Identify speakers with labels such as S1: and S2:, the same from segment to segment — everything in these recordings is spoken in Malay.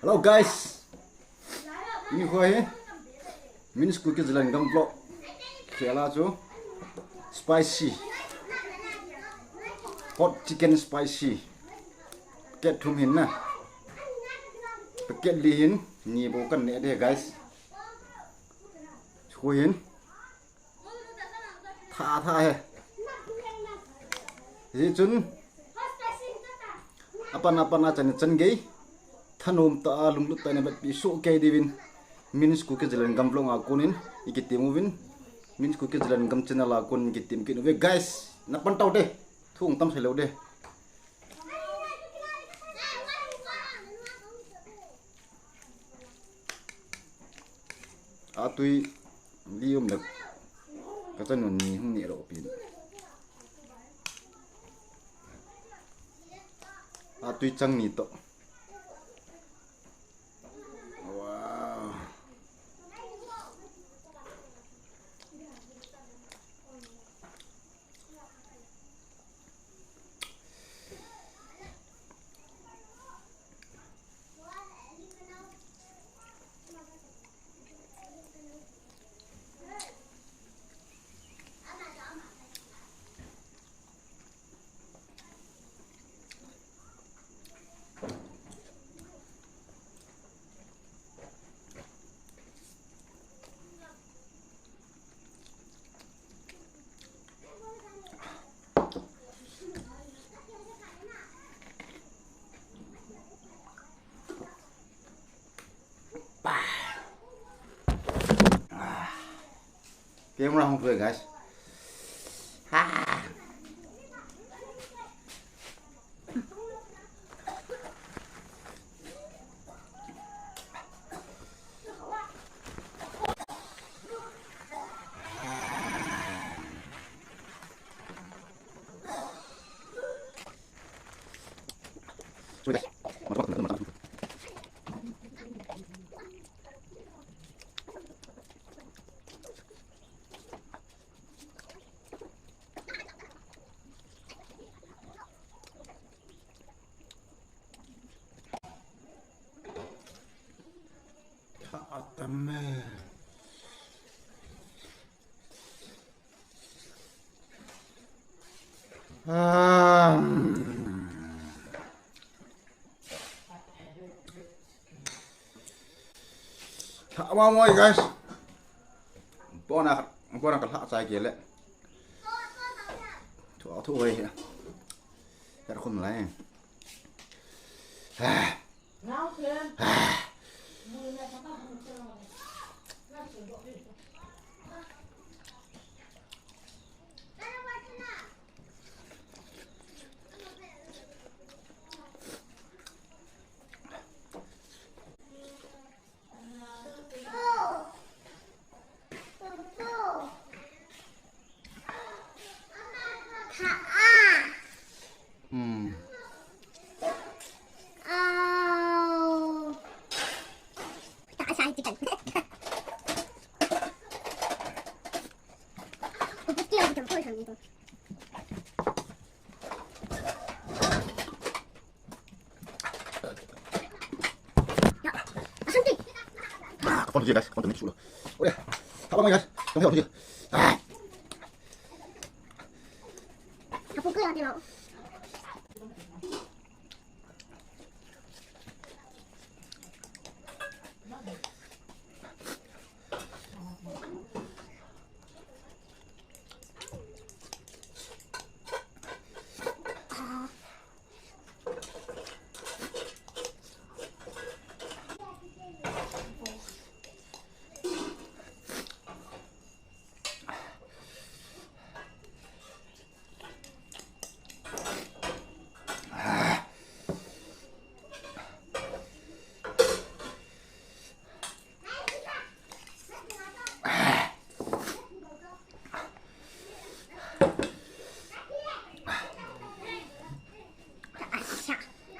S1: Halo guys, ini gue minus cookie jalan gamblok, kela jo, spicy, hot chicken spicy, paket thumin na, paket lihin, ni bukan ni deh guys, kuhin, tha he, jadi cun, apa na cen gay. Thanum ta lunglut ta ne bat pisu ke divin minus ku ke jalan gamplong akunin ikitim win minus ku ke jalan gam channel akun ikitim kin we guys na pantau deh thung tam selo deh atui lium dak katan ni hung ni ro pin atui chang ni to camera không về guys Atame. Mau mau guys. Bona kalha sai kia lệ. Thu về. Cái không lấy. Con thử guys, con thử mình ôi, tháo băng guys, không hiểu gì. Học cười đi nào.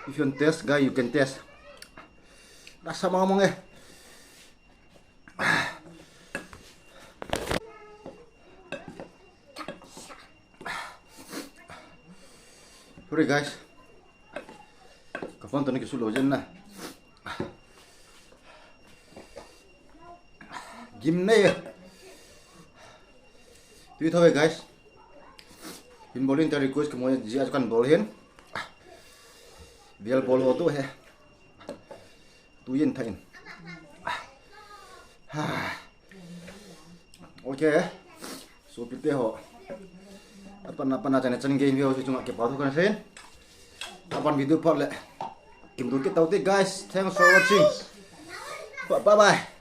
S1: If you can test, guy, you can test. Rasa mau ngomong Sorry guys. Kapan tadi kesulo jen nah. gimne tuy thôi guys hin bolin ta request ke moya ji akan bolhin bial bol tu he tu yin thain okay so pite ho apa aja chen game video cuma ke padu kan sen apan video par le kim du ke tau te guys thanks for watching bye bye